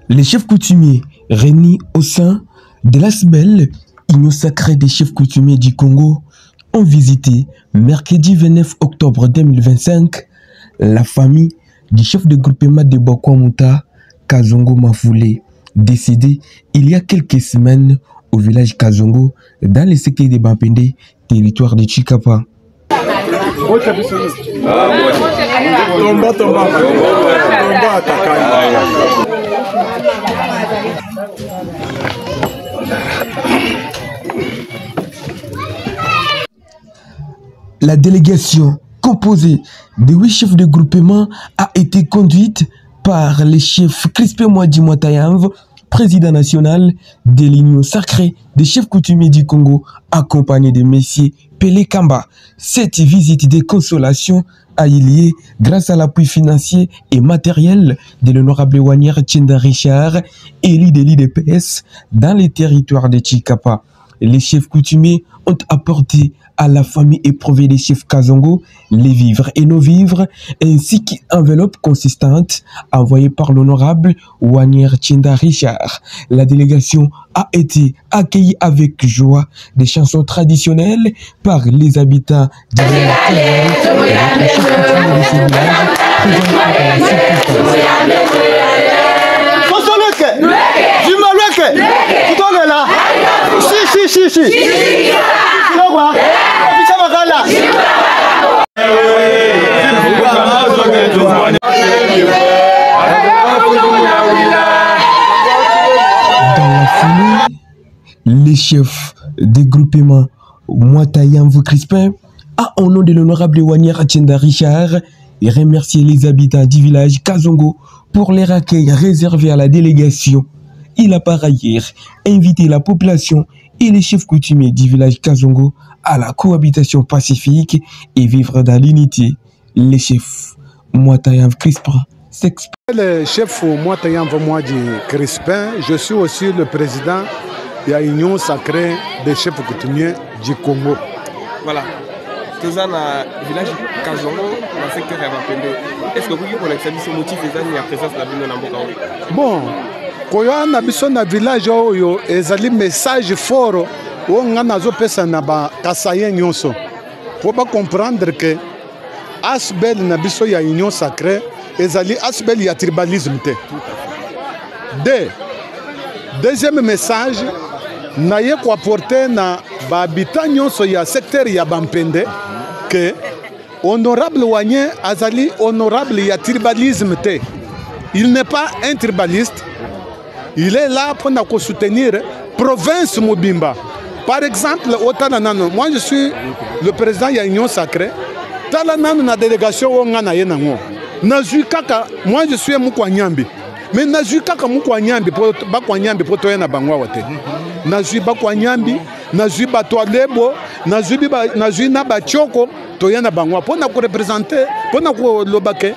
Les chefs coutumiers réunis au sein de l'ASBEL, Union sacrée des chefs coutumiers du Congo, ont visité mercredi 29 octobre 2025 la famille du chef de groupement de Bokwamuta, Kazongo Mafoulé, décédé il y a quelques semaines au village Kazongo, dans le secteur de Bampende, territoire de Chikapa. La délégation composée de 8 chefs de groupement a été conduite par le chef Crispin Mwadi Mwatayamv, président national de l'Union sacrée des chefs coutumiers du Congo, accompagné de messieurs Pelé Kamba. Cette visite de consolation a eu lieu grâce à l'appui financier et matériel de l'honorable Wanière Tchenda Richard, élu de l'IDPS dans les territoires de Chikapa. Les chefs coutumiers ont apporté à la famille éprouvée des chefs Kazongo les vivres et nos vivres, ainsi qu'une enveloppe consistante envoyée par l'honorable Wanière Tchenda Richard. La délégation a été accueillie avec joie des chansons traditionnelles par les habitants de les chefs des groupements Mwatayamv Crispin a, au nom de l'honorable Wanière Tchenda Richard, et remercié les habitants du village Kazongo pour leur accueil réservé à la délégation. Il a par ailleurs invité la population et les chefs coutumiers du village Kazongo à la cohabitation pacifique et vivre dans l'unité. Les chefs Mwatayamv Crispin s'expriment. Le chef Mwatayamv Mwadi Crispin, je suis aussi le président de l'Union sacrée des chefs coutumiers du Congo. Voilà. Tous dans le village Kazongo, dans le secteur de Bampende. Est-ce que vous pouvez connaître ce motif et la présence de la ville de Namboka? Bon, quand on a besoin d'un village, il y a un message fort où on a besoin d'un Kassayen Nyonso. Il faut comprendre que Asbel n'a besoin d'une union sacrée et Asbel y a tribalisme. Deuxième message, n'a pas quoi apporter na habitant Nyonso y a secteur ya Bampende que honorable Wanière azali honorable y a tribalisme. Il n'est pas un tribaliste. Il est là pour nous soutenir province Mobimba. Par exemple, au Talanano, moi je suis le président de l'Union sacrée. Talanano na délégation où on a yenango. Kaka, moi je suis Mukwanyambi. Mais Nazu Kaka Mukwanyambi pour Bakwanyambi pour toi na bangwa wote. Nazu Bakwanyambi, Nazu Batwalebo, Nazu Nabachoko, toya na bangwa pour nous représenter, pour nous lobake.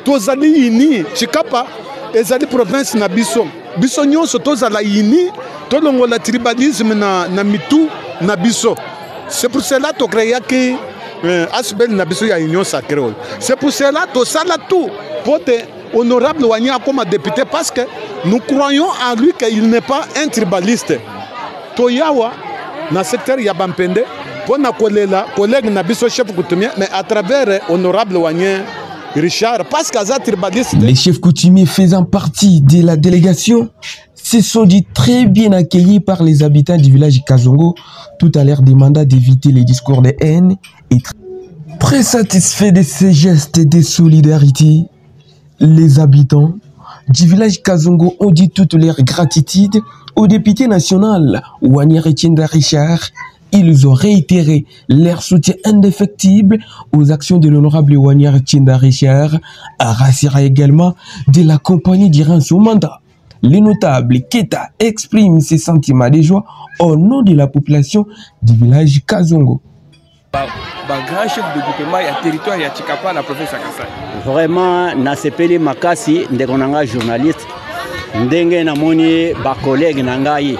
Tozali ini Chikapa, ezali province na biso. Biso nyonso tozala ini, tolongola tribalisme na mitu na biso. C'est pour cela to créé que Asbel na biso ya union sacrée. C'est pour cela to sala tout pour te honorable Wanière comme député parce que nous croyons en lui qu'il n'est pas un tribaliste. Toyawa na secteur ya Bampende pour na kolela collègue na biso chef coutumier mais à travers honorable Wanière Richard, parce les chefs coutumiers faisant partie de la délégation se sont dit très bien accueillis par les habitants du village Kazongo, tout à leur demandant d'éviter les discours de haine et très satisfaits de ces gestes de solidarité. Les habitants du village Kazongo ont dit toute leur gratitude au député national Wanière Tchenda Richard. Ils ont réitéré leur soutien indéfectible aux actions de l'honorable Wanière Tchenda Richard, à rassurer également de la compagnie durant son mandat. Le notable Keta exprime ses sentiments de joie au nom de la population du village Kazongo. Grand chef de groupement ya territoire ya Chikapa na province ya Kasai. Vraiment nasepeli makasi ndeko nanga journaliste ndenge namoni ba collègue nangai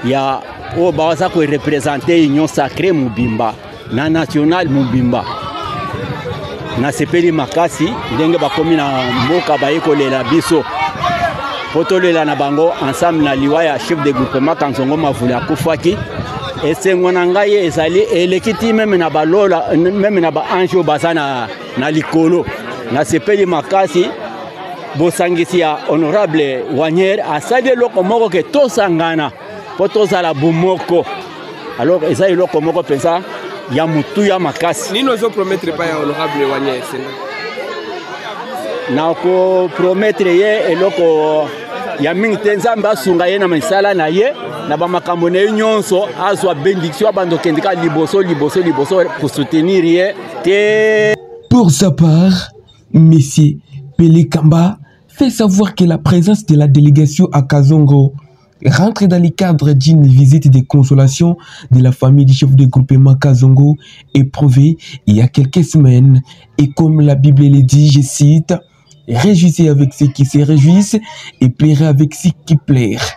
ya o baza ko représenter union sacrée Mobimba na national Mobimba. Nasepeli makasi ndenge bakomi na mboka bayekolela biso potolela na bango ensemble na liwa ya chef de groupement Kanzongo Mavula Kufaki et c'est ngai ezali elekiti même na balola même na ba anjo bazana na likolo na sepeli makasi bosangisi ya honorable Wanier asali loko moko ke tosangana po tozala bumoko alors ezali loko moko pensa ya mutu ya makasi nini ozo promettre pa ya honorable Wanier na ko promettre ye eloko ya mingi te nzambe asunga ye na misala na ye na bamakambo na ye nyonso azwa bénédiction bandokendika liboso pour soutenir ye te. Pour sa part, Monsieur Pelé Kamba fait savoir que la présence de la délégation à Kazongo rentre dans le cadre d'une visite de consolation de la famille du chef de groupement Kazongo éprouvé il y a quelques semaines. Et comme la Bible le dit, je cite, « Réjouissez avec ceux qui se réjouissent et pleurez avec ceux qui pleurent ».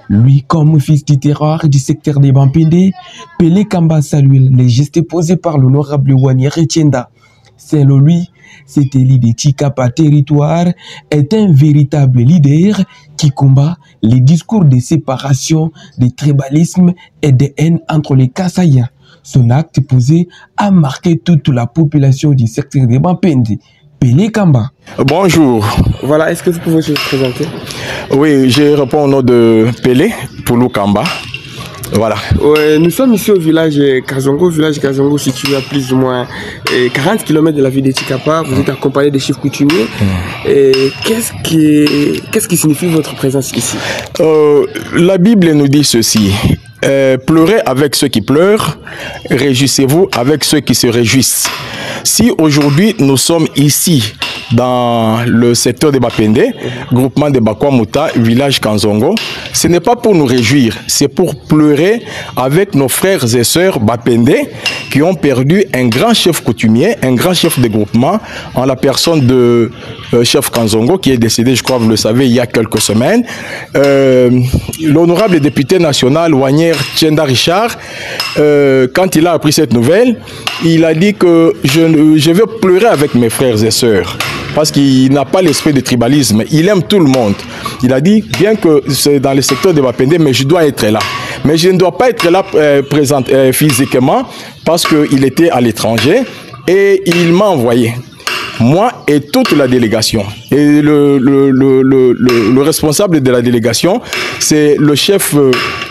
Lui, comme fils du terroir du secteur des Bampende, Pelé Kamba salue les gestes posés par l'honorable Wanier Tchenda. Selon lui, cet élu de Tchikapa territoire est un véritable leader qui combat les discours de séparation, de tribalisme et de haine entre les Kasaïens. Son acte posé a marqué toute la population du secteur des Bampende. Pelé Kamba. Bonjour. Voilà, est-ce que vous pouvez se présenter? Oui, je réponds au nom de Pelé Poulou Kamba. Voilà. Nous sommes ici au village Kazongo situé à plus ou moins 40 km de la ville de Tchikapa. Vous êtes accompagné des chefs coutumiers. Qu'est-ce qui signifie votre présence ici? La Bible nous dit ceci. Pleurez avec ceux qui pleurent, réjouissez-vous avec ceux qui se réjouissent. Si aujourd'hui nous sommes ici dans le secteur de Bapende, groupement de Bakwamuta, village Kanzongo, ce n'est pas pour nous réjouir, c'est pour pleurer avec nos frères et sœurs Bapende qui ont perdu un grand chef coutumier, un grand chef de groupement en la personne de chef Kanzongo qui est décédé, je crois vous le savez, il y a quelques semaines. L'honorable député national Wanier Tchenda Richard, quand il a appris cette nouvelle, il a dit que je veux pleurer avec mes frères et sœurs. Parce qu'il n'a pas l'esprit de tribalisme, il aime tout le monde. Il a dit, bien que c'est dans le secteur de Bapende, mais je dois être là. Mais je ne dois pas être là présent physiquement parce qu'il était à l'étranger et il m'a envoyé. Moi et toute la délégation. Et le responsable de la délégation, c'est le chef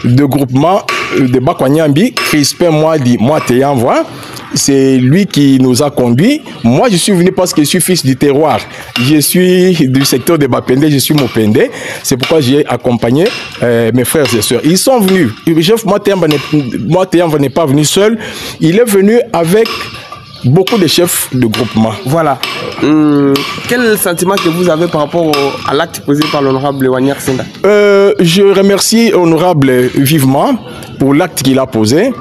de groupement de Bakwanyambi, Crispin Moateyanvoa. C'est lui qui nous a conduits. Moi, je suis venu parce que je suis fils du terroir. Je suis du secteur de Bapende, je suis Mopende. C'est pourquoi j'ai accompagné mes frères et sœurs. Ils sont venus. Le chef Moateyanvoa n'est pas venu seul. Il est venu avec beaucoup de chefs de groupement. Voilà. Quel sentiment que vous avez par rapport à l'acte posé par l'honorable Wanier Tchenda? Je remercie l'honorable vivement pour l'acte qu'il a posé,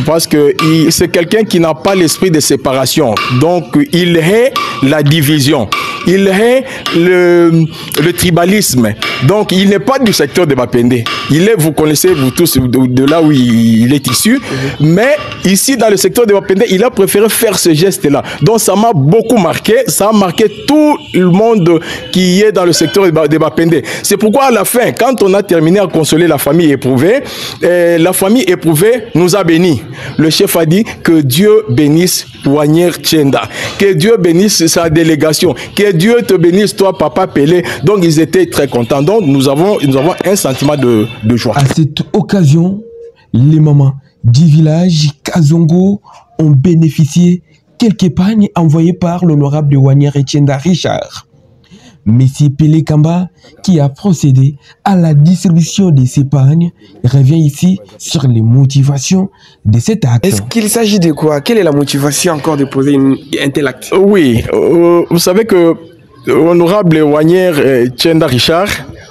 parce que c'est quelqu'un qui n'a pas l'esprit de séparation. Donc, il hait la division. Il hait le tribalisme. Donc, il n'est pas du secteur de Bapende. Il est, vous connaissez, vous tous, de là où il est issu. Mais ici, dans le secteur de Bapende, il a préféré faire ce geste-là. Donc, ça m'a beaucoup marqué. Ça a marqué tout le monde qui est dans le secteur de Bapende. C'est pourquoi, à la fin, quand on a terminé à consoler la famille éprouvée, la famille éprouvée nous a bénis. Le chef a dit que Dieu bénisse Wanier Tchenda, que Dieu bénisse sa délégation, que Dieu te bénisse toi, Papa Pelé. Donc ils étaient très contents. Donc nous avons un sentiment de joie. À cette occasion, les mamans du village Kazongo ont bénéficié quelques épargnes envoyées par l'honorable Wanier Tchenda Richard. Monsieur Pelé Kamba, qui a procédé à la distribution de ces épargnes, revient ici sur les motivations de cet acte. Est-ce qu'il s'agit de quoi? Quelle est la motivation encore de poser un tel acte? Oui, vous savez que l'honorable Wanier Tchenda Richard,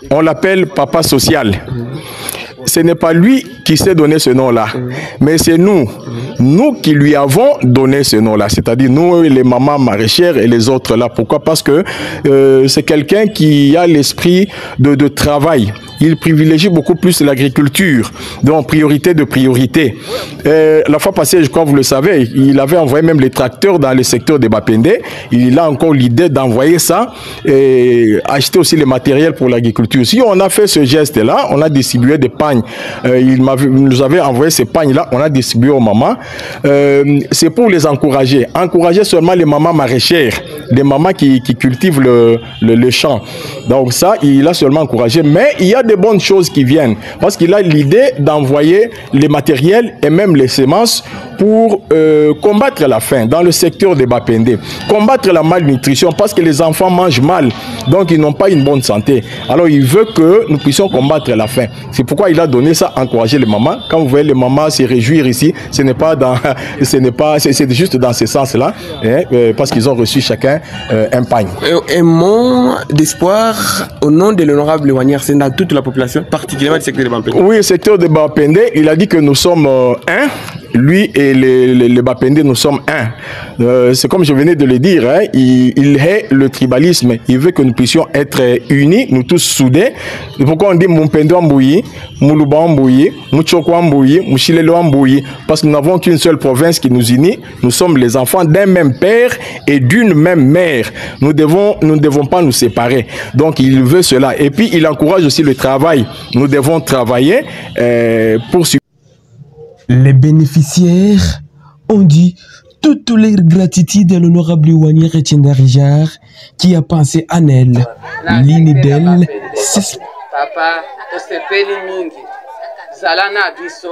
on l'appelle Papa Social. Ce n'est pas lui qui s'est donné ce nom-là, mais c'est nous qui lui avons donné ce nom-là, c'est-à-dire nous, les mamans maraîchères et les autres là. Pourquoi? Parce que c'est quelqu'un qui a l'esprit de travail. il privilégie beaucoup plus l'agriculture, donc priorité de priorité. La fois passée, je crois que vous le savez, il avait envoyé même les tracteurs dans le secteur de Bapende. Il a encore l'idée d'envoyer ça et acheter aussi les matériels pour l'agriculture. Si on a fait ce geste-là, on a distribué des pagnes. Il nous avait envoyé ces pagnes-là, on a distribué aux mamans. C'est pour les encourager. Encourager seulement les mamans maraîchères, les mamans qui cultivent le champ. Donc ça, il a seulement encouragé. Mais il y a des bonnes choses qui viennent. Parce qu'il a l'idée d'envoyer les matériels et même les semences pour combattre la faim dans le secteur des Bapende. Combattre la malnutrition parce que les enfants mangent mal. Donc ils n'ont pas une bonne santé. Alors il veut que nous puissions combattre la faim. C'est pourquoi il a donné ça, encourager les mamans. Quand vous voyez les mamans se réjouir ici, ce n'est pas dans, c'est juste dans ce sens-là, parce qu'ils ont reçu chacun un pagne. Un mot d'espoir au nom de l'honorable Wagner, c'est dans toute la population, particulièrement du secteur de Bapende. Oui, le secteur de Bapende, il a dit que nous sommes un. Lui et les Bapende, nous sommes un. C'est comme je venais de le dire, hein, il hait le tribalisme. Il veut que nous puissions être unis, nous tous soudés. C'est pourquoi on dit Mumpendo Ambouyi, Muluba Ambouyi, Muchoko Ambouyi, Muchilelo Ambouyi. Parce que nous n'avons qu'une seule province qui nous unit. Nous sommes les enfants d'un même père et d'une même mère. Nous ne devons pas nous séparer. Donc il veut cela. Et puis il encourage aussi le travail. Nous devons travailler pour Les bénéficiaires ont dit toute leur gratitude à l'honorable Wagner Tchendarijard qui a pensé à elle. L'une d'elles, c'est... Papa, tosepeli mingi. Zalana biso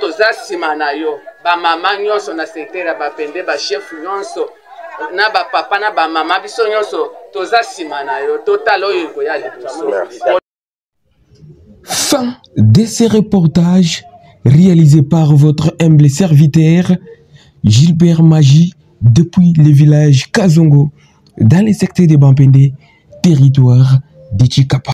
toza sima na yo. Ba mama nyonso na secteur ya Bapende, ba chef nyonso na ba papa na ba mama biso nyonso toza sima na yo. Total oyo ko ya liboso. Fin de ces reportages réalisés par votre humble serviteur Gilbert Magie depuis le village Kazongo dans le secteur de Bapende, territoire de Chikapa.